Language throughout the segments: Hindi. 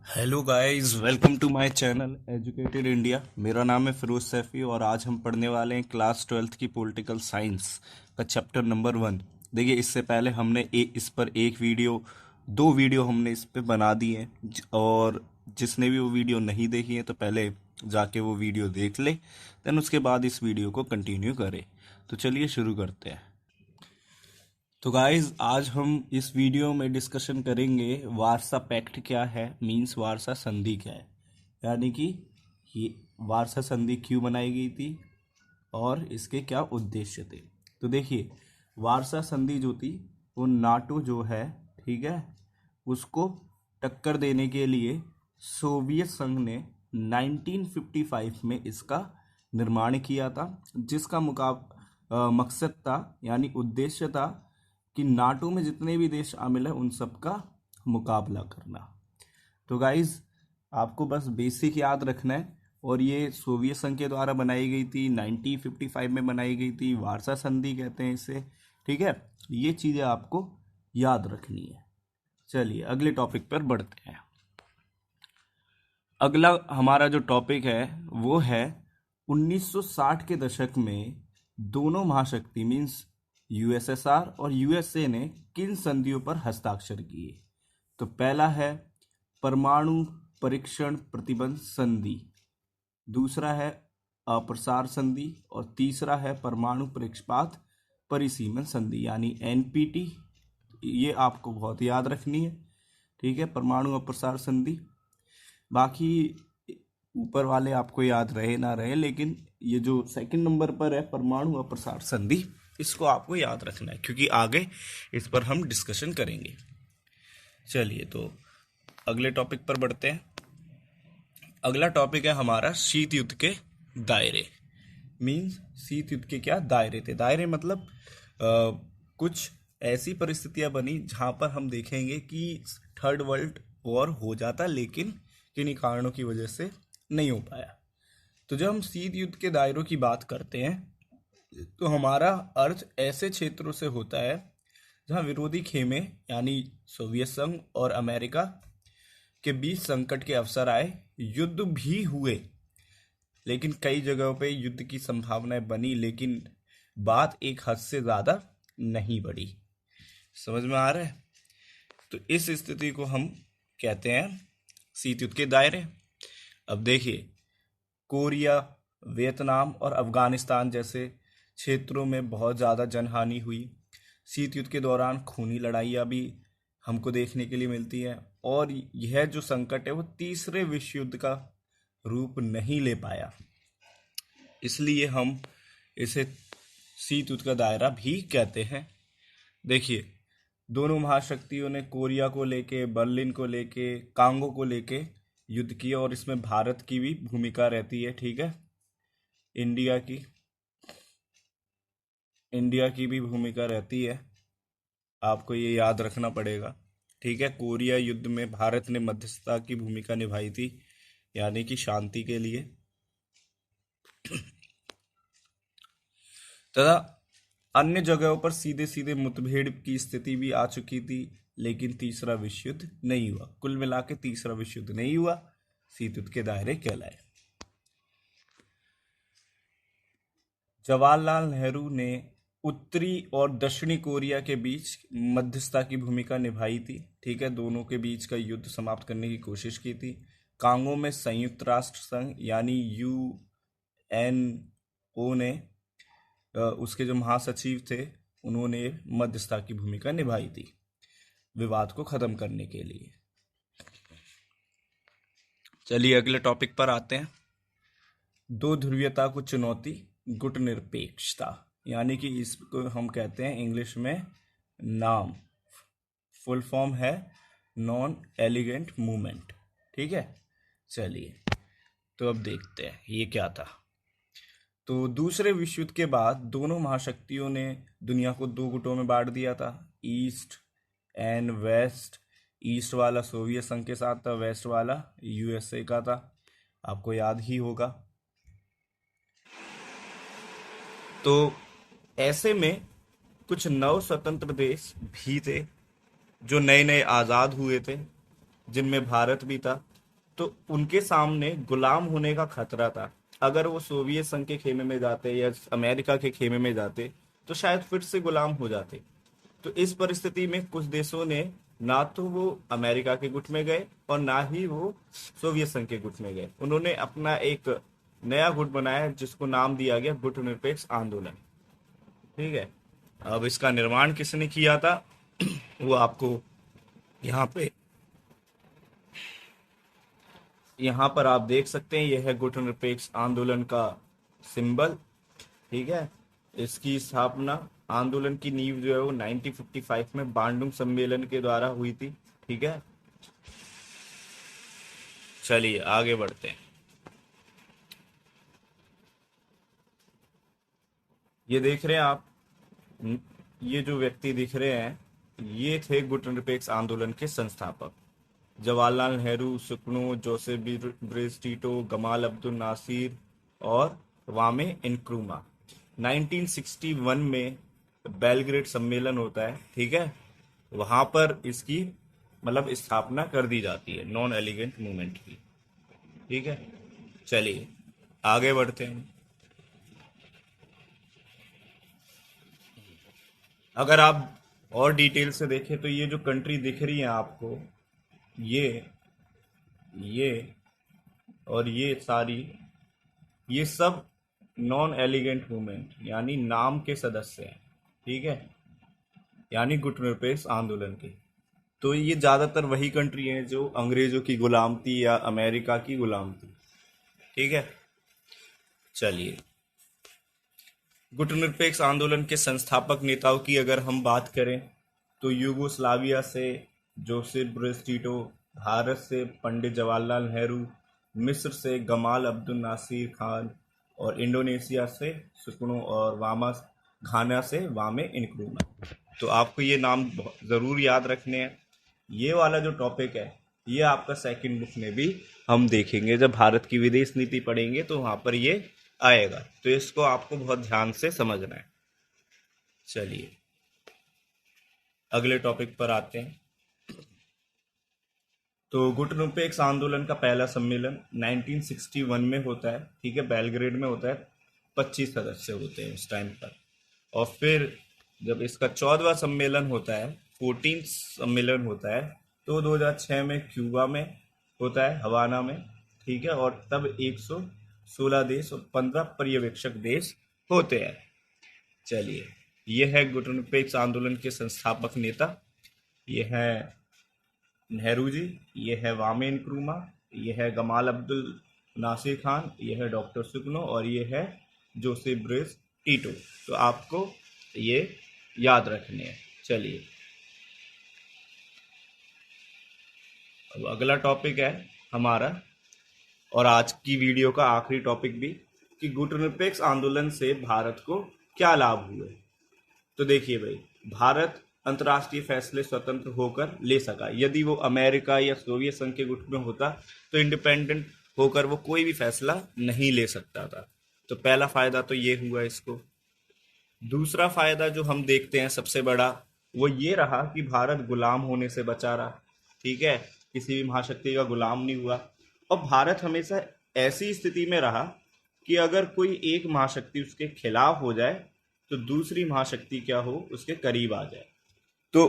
Hello guys, welcome to my channel educated India. मेरा नाम है फिरोज सैफी और आज हम पढ़ने वाले हैं क्लास 12th की पॉलिटिकल साइंस का चैप्टर नंबर 1। देखिए, इससे पहले हमने इस पर एक वीडियो, दो वीडियो हमने इस पे बना दी हैं और जिसने भी वो वीडियो नहीं देखी है तो पहले जाके वो वीडियो देख ले, देन उसके बाद इस वीडियो को कंटिन्यू करें। तो चलिए शुरू करते हैं। तो गाइज, आज हम इस वीडियो में डिस्कशन करेंगे वारसा पैक्ट क्या है, मींस वारसा संधि क्या है, यानी कि ये वारसा संधि क्यों बनाई गई थी और इसके क्या उद्देश्य थे। तो देखिए, वारसा संधि जो थी वो नाटो जो है, ठीक है, उसको टक्कर देने के लिए सोवियत संघ ने 1955 में इसका निर्माण किया था, जिसका मकसद था यानी उद्देश्य था कि नाटो में जितने भी देश शामिल है उन सब का मुकाबला करना। तो गाइज, आपको बस बेसिक याद रखना है। और ये सोवियत संघ के द्वारा बनाई गई थी, 1955 में बनाई गई थी, वारसा संधि कहते हैं इसे, ठीक है। ये चीज़ें आपको याद रखनी है। चलिए अगले टॉपिक पर बढ़ते हैं। अगला हमारा जो टॉपिक है वो है 1960 के दशक में दोनों महाशक्ति मीन्स यूएसएसआर और यूएसए ने किन संधियों पर हस्ताक्षर किए। तो पहला है परमाणु परीक्षण प्रतिबंध संधि, दूसरा है अप्रसार संधि और तीसरा है परमाणु परीक्षपात परिसीमन संधि यानी एनपीटी। ये आपको बहुत याद रखनी है, ठीक है, परमाणु अप्रसार संधि। बाकी ऊपर वाले आपको याद रहे ना रहे, लेकिन ये जो सेकंड नंबर पर है परमाणु अप्रसार संधि, इसको आपको याद रखना है क्योंकि आगे इस पर हम डिस्कशन करेंगे। चलिए तो अगले टॉपिक पर बढ़ते हैं। अगला टॉपिक है हमारा शीत युद्ध के दायरे। मीन्स शीत युद्ध के क्या दायरे थे। दायरे मतलब कुछ ऐसी परिस्थितियां बनी जहां पर हम देखेंगे कि थर्ड वर्ल्ड वॉर हो जाता लेकिन किन्हीं कारणों की वजह से नहीं हो पाया। तो जब हम शीत युद्ध के दायरों की बात करते हैं तो हमारा अर्थ ऐसे क्षेत्रों से होता है जहां विरोधी खेमे यानी सोवियत संघ और अमेरिका के बीच संकट के अवसर आए, युद्ध भी हुए, लेकिन कई जगहों पे युद्ध की संभावनाएं बनी लेकिन बात एक हद से ज्यादा नहीं बढ़ी। समझ में आ रहा है? तो इस स्थिति को हम कहते हैं शीत युद्ध के दायरे। अब देखिए, कोरिया, वियतनाम और अफगानिस्तान जैसे क्षेत्रों में बहुत ज़्यादा जनहानि हुई। शीत युद्ध के दौरान खूनी लड़ाइयाँ भी हमको देखने के लिए मिलती हैं और यह जो संकट है वो तीसरे विश्व युद्ध का रूप नहीं ले पाया, इसलिए हम इसे शीत युद्ध का दायरा भी कहते हैं। देखिए, दोनों महाशक्तियों ने कोरिया को लेके, बर्लिन को लेके, कांगो को लेके युद्ध किया और इसमें भारत की भी भूमिका रहती है, ठीक है। इंडिया की इंडिया की भी भूमिका रहती है, आपको ये याद रखना पड़ेगा, ठीक है। कोरिया युद्ध में भारत ने मध्यस्थता की भूमिका निभाई थी, यानी कि शांति के लिए। तथा अन्य जगहों पर सीधे सीधे मुठभेड़ की स्थिति भी आ चुकी थी, लेकिन तीसरा विश्व युद्ध नहीं हुआ। कुल मिला के तीसरा विश्व युद्ध नहीं हुआ, शीत युद्ध के दायरे कहलाए। जवाहरलाल नेहरू ने उत्तरी और दक्षिणी कोरिया के बीच मध्यस्थता की भूमिका निभाई थी, ठीक है। दोनों के बीच का युद्ध समाप्त करने की कोशिश की थी। कांगो में संयुक्त राष्ट्र संघ यानी यूएनओ ने उसके जो महासचिव थे उन्होंने मध्यस्थता की भूमिका निभाई थी विवाद को खत्म करने के लिए। चलिए अगले टॉपिक पर आते हैं। दो ध्रुवीयता को चुनौती, गुट निरपेक्षता, यानी कि इसको हम कहते हैं इंग्लिश में नाम, फुल फॉर्म है नॉन एलिगेंट मूवमेंट, ठीक है। चलिए तो अब देखते हैं ये क्या था। तो दूसरे विश्व युद्ध के बाद दोनों महाशक्तियों ने दुनिया को दो गुटों में बांट दिया था, ईस्ट एंड वेस्ट। ईस्ट वाला सोवियत संघ के साथ था, वेस्ट वाला यूएसए का था, आपको याद ही होगा। तो ऐसे में कुछ नव स्वतंत्र देश भी थे जो नए नए आज़ाद हुए थे, जिनमें भारत भी था, तो उनके सामने गुलाम होने का खतरा था। अगर वो सोवियत संघ के खेमे में जाते या अमेरिका के खेमे में जाते तो शायद फिर से गुलाम हो जाते। तो इस परिस्थिति में कुछ देशों ने ना तो वो अमेरिका के गुट में गए और ना ही वो सोवियत संघ के गुट में गए। उन्होंने अपना एक नया गुट बनाया जिसको नाम दिया गया गुट निरपेक्ष आंदोलन। ठीक है। अब इसका निर्माण किसने किया था वो आपको यहाँ पे यहाँ पर आप देख सकते हैं। यह है गुट निरपेक्ष आंदोलन का सिंबल। ठीक है। इसकी स्थापना, आंदोलन की नींव जो है वो 1955 में बांडुंग सम्मेलन के द्वारा हुई थी। ठीक है। चलिए आगे बढ़ते हैं। ये देख रहे हैं आप, ये जो व्यक्ति दिख रहे हैं ये थे गुट निरपेक्ष आंदोलन के संस्थापक। Jawaharlal Nehru, Sukarno, Joseph Broz Tito, Gamal Abdel Nasser और वामे इनक्रूमा। 1961 में बेलग्रेड सम्मेलन होता है। ठीक है। वहां पर इसकी मतलब स्थापना कर दी जाती है नॉन एलिगेंट मूवमेंट की। ठीक है। चलिए आगे बढ़ते हैं। अगर आप और डिटेल से देखें तो ये जो कंट्री दिख रही है आपको, ये ये और ये सारी, ये सब नॉन एलिगेंट मूवमेंट यानी नाम के सदस्य हैं। ठीक है। यानी गुटनिरपेक्ष आंदोलन के। तो ये ज्यादातर वही कंट्री हैं जो अंग्रेजों की गुलाम थी या अमेरिका की गुलाम थी। ठीक है। चलिए, गुटनिरपेक्ष आंदोलन के संस्थापक नेताओं की अगर हम बात करें तो यूगोस्लाविया से जोसेफ ब्रेस टीटो, भारत से पंडित जवाहरलाल नेहरू, मिस्र से गमाल अब्दुल नासिर खान और इंडोनेशिया से सुकर्णो और घाना से वामे इनक्रूमा। तो आपको ये नाम ज़रूर याद रखने हैं। ये वाला जो टॉपिक है ये आपका सेकंड बुक में भी हम देखेंगे। जब भारत की विदेश नीति पढ़ेंगे तो वहाँ पर ये आएगा, तो इसको आपको बहुत ध्यान से समझना है। चलिए अगले टॉपिक पर आते हैं। तो गुटनिरपेक्ष आंदोलन का पहला सम्मेलन 1961 में होता है। ठीक है। बेलग्रेड में होता है। 25 सदस्य होते हैं उस टाइम पर। और फिर जब इसका 14वां सम्मेलन होता है, 14 सम्मेलन होता है, तो 2006 में क्यूबा में होता है, हवाना में। ठीक है। और तब 116 देश और 15 पर्यवेक्षक देश होते हैं। चलिए, यह है गुटनिरपेक्ष आंदोलन के संस्थापक नेता। यह है नेहरू जी, ये है वामे इनक्रूमा, ये है गमाल अब्दुल नासिर खान, ये है डॉक्टर सुकर्णो और ये है जोसेफ ब्रेस टीटो। तो आपको ये याद रखने हैं। चलिए अब अगला टॉपिक है हमारा, और आज की वीडियो का आखिरी टॉपिक भी, कि गुटनिरपेक्ष आंदोलन से भारत को क्या लाभ हुए। तो देखिए भाई, भारत अंतर्राष्ट्रीय फैसले स्वतंत्र होकर ले सका। यदि वो अमेरिका या सोवियत संघ के गुट में होता तो इंडिपेंडेंट होकर वो कोई भी फैसला नहीं ले सकता था। तो पहला फायदा तो ये हुआ इसको। दूसरा फायदा जो हम देखते हैं सबसे बड़ा, वो ये रहा कि भारत गुलाम होने से बचा रहा। ठीक है। किसी भी महाशक्ति का गुलाम नहीं हुआ। और भारत हमेशा ऐसी स्थिति में रहा कि अगर कोई एक महाशक्ति उसके खिलाफ हो जाए तो दूसरी महाशक्ति क्या हो, उसके करीब आ जाए। तो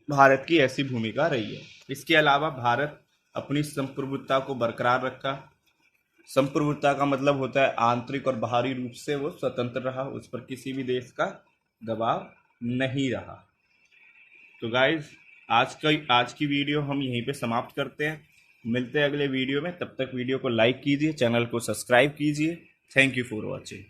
भारत की ऐसी भूमिका रही है। इसके अलावा भारत अपनी संप्रभुता को बरकरार रखा। संप्रभुता का मतलब होता है आंतरिक और बाहरी रूप से वो स्वतंत्र रहा, उस पर किसी भी देश का दबाव नहीं रहा। तो गाइज, आज की वीडियो हम यहीं पे समाप्त करते हैं। मिलते हैं अगले वीडियो में। तब तक वीडियो को लाइक कीजिए, चैनल को सब्सक्राइब कीजिए। Thank you for watching.